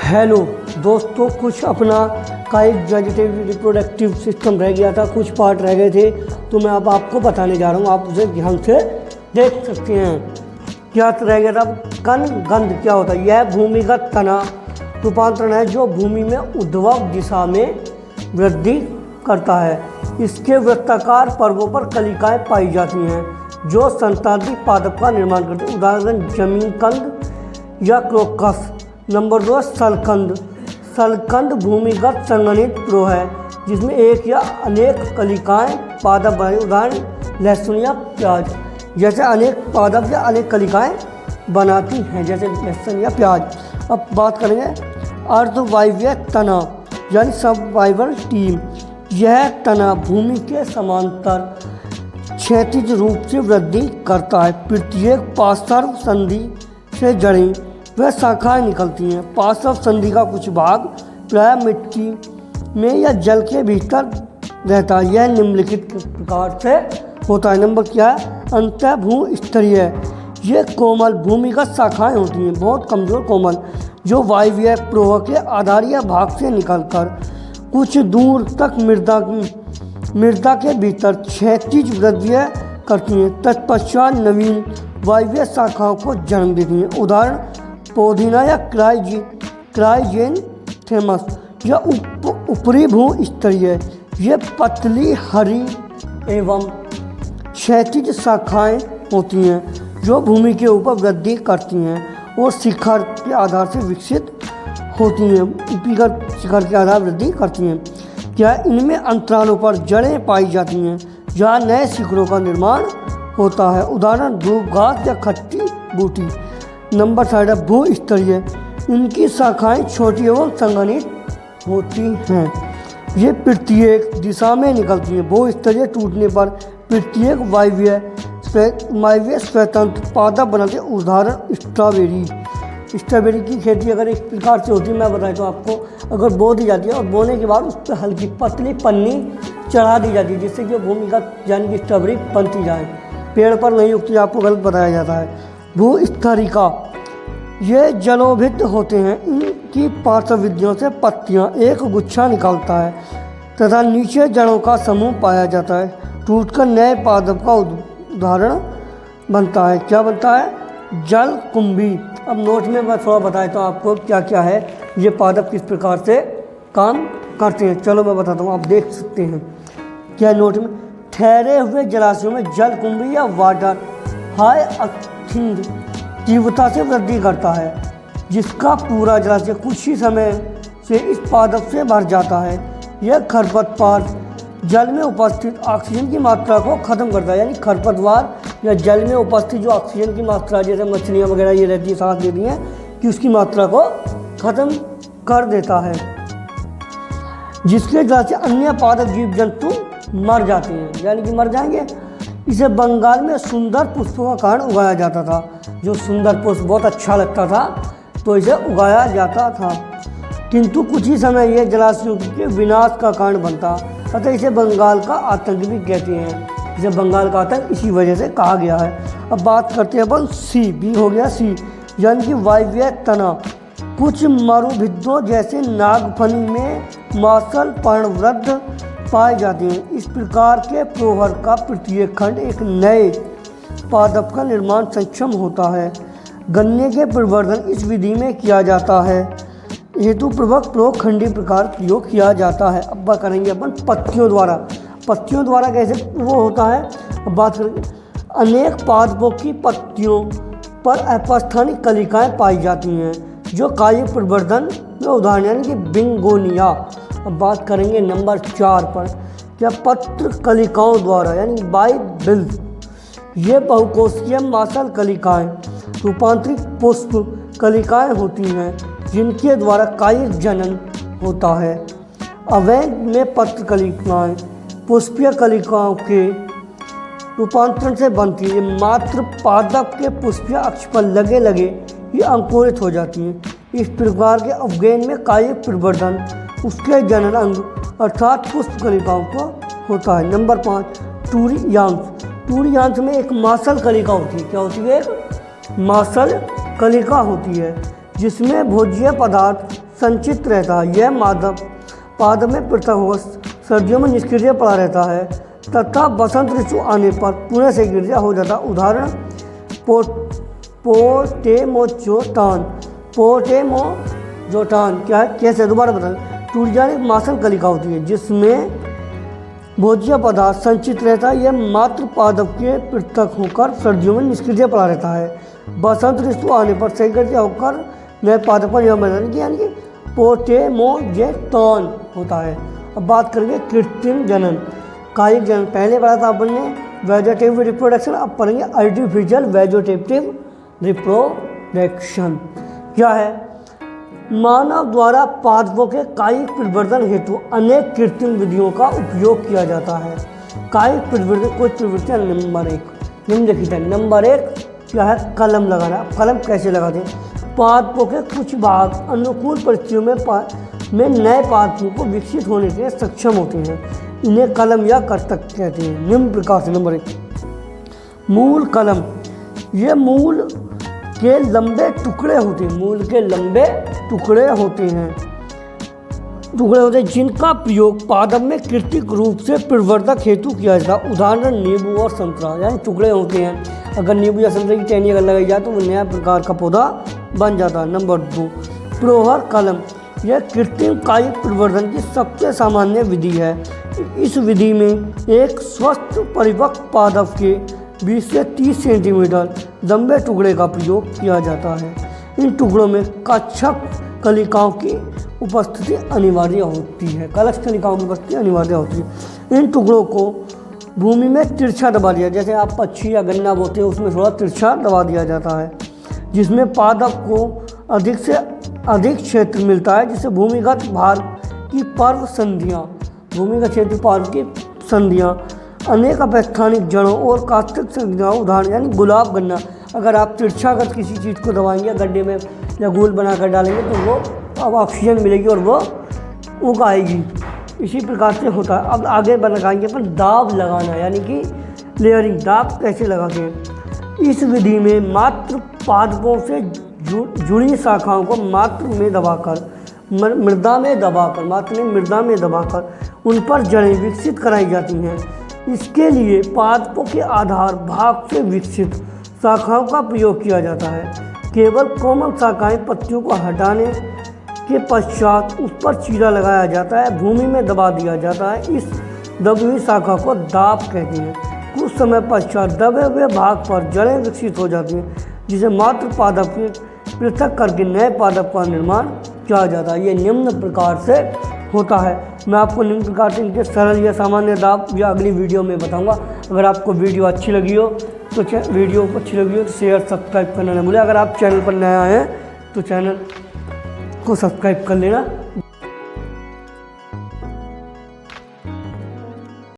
Hello दोस्तों, कुछ अपना का एक वेजिटेटिव रिप्रोडक्टिव सिस्टम रह गया था, कुछ पार्ट रह गए थे, तो मैं अब आपको बताने जा रहा हूँ। आप उसे ध्यान से देख सकते हैं। क्या रह गया था? कण गंध क्या होता है? यह भूमिगत तना रूपांतरण है जो भूमि में ऊर्ध्व दिशा में वृद्धि करता है। इसके वृत्ताकार पर्वों पर कलिकाएं पाई जाती हैं जो संतानिक पादप का निर्माण करते हैं। उदाहरण जमीन कंद या क्रोकस। नंबर 2 सलकंद। सलकंद भूमिगत संघनित प्रो है जिसमें एक या अनेक कलिकाएं पादप बनाई। उदाहरण लहसुन या प्याज। जैसे अनेक पादप या अनेक कलिकाएं बनाती हैं, जैसे लहसुन या प्याज। अब बात करेंगे अर्धवायवीय तना यानी सबवाइवर टीम। यह तना भूमि के समांतर क्षैतिज रूप से वृद्धि करता है। प्रत्येक पार्श्व संधि से जड़ें वह शाखाएं निकलती हैं। पार्श्व संधि का कुछ भाग प्राय मिट्टी में या जल के भीतर रहता है। यह निम्नलिखित प्रकार से होता है। नंबर क्या है? अंतःभू स्तरीय। ये कोमल भूमिगत शाखाएं होती हैं, बहुत कमज़ोर कोमल, जो वायवीय प्रोह के आधारीय भाग से निकलकर कुछ दूर तक मृदा के भीतर क्षैतिज वृद्धि करती हैं। तत्पश्चात नवीन वायवीय शाखाओं को जन्म देती हैं। उदाहरण पोधीना या क्राइजेंथेमस। यह ऊपरी भू स्तरीय। ये पतली हरी एवं क्षैतिज शाखाएं होती हैं जो भूमि के ऊपर वृद्धि करती हैं और शिखर के आधार से विकसित होती हैं। ऊपरीगत शिखर के आधार वृद्धि करती हैं। क्या इनमें अंतरालों पर जड़ें पाई जाती हैं जहाँ नए शिखरों का निर्माण होता है। उदाहरण धूप घास या खट्टी बूटी। नंबर 3 भू स्तरीय। इनकी शाखाएं छोटी एवं संघनित होती हैं। ये प्रत्येक दिशा में निकलती हैं। भू स्तरीय टूटने पर प्रत्येक वायवीय स्वतंत्र पादप बनाते हैं। उदाहरण स्ट्रॉबेरी। स्ट्रॉबेरी की खेती अगर एक प्रकार से होती है, मैं बताता हूँ आपको। अगर बो दी जाती है और बोने के बाद उस पर हल्की पतली पन्नी चढ़ा दी जाती है जिससे कि भूमिगत यानी कि स्ट्रॉबेरी बनती जाए। पेड़ पर नहीं उगती, आपको गलत बताया जाता है। भूस्तरिका। ये जलोभित होते हैं। इनकी पार्श्वविधियों से पत्तियां एक गुच्छा निकलता है तथा नीचे जड़ों का समूह पाया जाता है। टूटकर नए पादप का उदाहरण बनता है। क्या बनता है? जलकुंभी। अब नोट में मैं थोड़ा बताता हूँ आपको क्या क्या है, ये पादप किस प्रकार से काम करते हैं। चलो मैं बताता हूँ, आप देख सकते हैं। क्या नोट में? ठहरे हुए जलाशयों में जलकुंभी या वाटर हाई अथिंद तीव्रता से वृद्धि करता है, जिसका पूरा जलाशय कुछ ही समय से इस पादप से भर जाता है। यह खरपतवार जल में उपस्थित ऑक्सीजन की मात्रा को खत्म करता है। यानी खरपतवार या जल में उपस्थित जो ऑक्सीजन की मात्रा, जैसे मछलियाँ वगैरह ये रहती है, सांस लेती हैं, कि उसकी मात्रा को खत्म कर देता है, जिसके वजह से अन्य पादप जीव जंतु मर जाते हैं, यानी कि मर जाएंगे। इसे बंगाल में सुंदर पुष्पों का कारण उगाया जाता था। जो सुंदर पुष्प बहुत अच्छा लगता था तो इसे उगाया जाता था, किंतु कुछ ही समय यह जलाशयों के विनाश का कारण बनता। अतः इसे बंगाल का आतंक भी कहते हैं। इसे बंगाल का आतंक इसी वजह से कहा गया है। अब बात करते हैं अपन सी। बी हो गया सी, यानी कि वायवीय तना। कुछ मरुभिद्दों जैसे नागफनी में मासल पर्णवृद्ध पाए जाते हैं। इस प्रकार के प्रोहर का प्रत्येक खंड एक नए पादप का निर्माण सक्षम होता है। गन्ने के प्रवर्धन इस विधि में किया जाता है। हेतुपूर्वक प्रोखंडी प्रकार प्रयोग किया जाता है। अब बात करेंगे अपन पत्तियों द्वारा। पत्तियों द्वारा कैसे वो होता है, अब बात करेंगे। अनेक पादपों की पत्तियों पर अपस्थानिक कलिकाएं पाई जाती हैं जो कायिक प्रवर्धन में उदाहरण, यानी कि बिंगोनिया। अब बात करेंगे नंबर 4 पर। क्या पत्र कलिकाओं द्वारा यानी बाइबिल। ये बहुकोषीय मासल कलिकाएं रूपांतरित पुष्प कलिकाएं होती हैं जिनके द्वारा कायिक जनन होता है। अवैध में पत्र कलिकाएं पुष्पीय कलिकाओं के रूपांतरण से बनती है। मात्र पादप के पुष्पीय अक्ष पर लगे ही अंकुरित हो जाती हैं। इस प्रकार के अवगेन में कायिक प्रवर्धन उसके जनन अंग अर्थात पुष्प कलिकाओं को होता है। नंबर 5 टूरियांश। टूरियांश में एक मासल कलिका होती है। क्या होती है? एक मासल कलिका होती है जिसमें भोज्य पदार्थ संचित रहता है। यह माध्यम पादप में पृथक होकर सर्दियों में निष्क्रिय पड़ा रहता है तथा बसंत ऋतु आने पर पुनः सक्रिय हो जाता है। उदाहरण पोटेमोजोटान क्या है, कैसे, दोबारा बताएं। टूट एक मांसल कलिका होती है जिसमें भोज्य पदार्थ संचित रहता है। यह मात्र पादप के पृथक होकर सर्दियों में निष्क्रिय पड़ा रहता है। बसंत ऋतु आने पर सक्रिय होकर नए पादप का निर्माण यानी कि पोटेमोजेटॉन होता है। अब बात करेंगे कृत्रिम जनन, कायिक जनन। पहले पढ़ा था अपन ने वेजिटेटिव रिप्रोडक्शन, अब पढ़ेंगे आर्टिफिशियल वेजिटेटिव रिप्रोडक्शन। क्या है? मानव द्वारा पादपों के कायिक परिवर्तन हेतु अनेक कृत्रिम विधियों का उपयोग किया जाता है। कायिक परिवर्तन, कुछ प्रवृत्तियाँ निम्नलिखित है। नंबर 1 क्या है? कलम लगाना। कलम कैसे लगाते हैं? पादपों के कुछ भाग अनुकूल परिस्थितियों में नए पादपों को विकसित होने के लिए सक्षम होते हैं। इन्हें कलम या कर्तक कहते हैं। निम्न प्रकार से। नंबर 1 मूल कलम। ये मूल के लंबे टुकड़े होते हैं। मूल के लंबे टुकड़े होते हैं जिनका प्रयोग पादप में कृत्रिम रूप से प्रवर्धक हेतु किया जाता है। उदाहरण नींबू और संतरा, यानी टुकड़े होते हैं। अगर नींबू या संतरे की टहनी अगर लगाई जाए तो वो नया प्रकार का पौधा बन जाता है। नंबर 2 प्रोहर कलम। यह कृत्रिम कायिक प्रवर्धन की सबसे सामान्य विधि है। इस विधि में एक स्वस्थ परिपक्व पादप के 20 से 30 सेंटीमीटर लंबे टुकड़े का प्रयोग किया जाता है। इन टुकड़ों में कक्षक कलिकाओं की उपस्थिति अनिवार्य होती है। कलश कलिकाओं की उपस्थिति अनिवार्य होती है। इन टुकड़ों को भूमि में तिरछा दबा दिया, जैसे आप पक्षी या गन्ना बोते हैं उसमें थोड़ा तिरछा दबा दिया जाता है, जिसमें पादप को अधिक से अधिक क्षेत्र मिलता है, जिससे भूमिगत भार की पर्व संधियाँ, भूमिगत क्षेत्र पार्व की संधियाँ, अनेक अपेक्षानिक जड़ों और कास्टिक संधियाँ। उदाहरण यानी गुलाब गन्ना। अगर आप तिरछागत किसी चीज़ को दबाएंगे गड्ढे में या गोल बनाकर डालेंगे तो वो अब ऑक्सीजन मिलेगी और वो उग आएगी। इसी प्रकार से होता है। अब आगे लगाएंगे अपन दाब लगाना, यानी कि लेयरिंग। दाब कैसे लगाते हैं? इस विधि में मात्र पादपों से जुड़ी शाखाओं को मृदा में दबाकर उन पर जड़ें विकसित कराई जाती हैं। इसके लिए पादपों के आधार भाग से विकसित शाखाओं का प्रयोग किया जाता है। केवल कोमल शाखाएं पत्तियों को हटाने के पश्चात उस पर चीरा लगाया जाता है, भूमि में दबा दिया जाता है। इस दबी हुई शाखा को दाब कहते हैं। कुछ समय पश्चात दबे हुए भाग पर जड़ें विकसित हो जाती हैं, जिसे मात्र पादप के पृथक करके नए पादप का निर्माण किया जाता है। ये निम्न प्रकार से होता है। मैं आपको निम्न प्रकार से इनके सरल या सामान्य दाब या अगली वीडियो में बताऊंगा। अगर आपको वीडियो अच्छी लगी हो तो शेयर सब्सक्राइब करना न भूलें। अगर आप चैनल पर नया हैं तो चैनल को सब्सक्राइब कर लेना।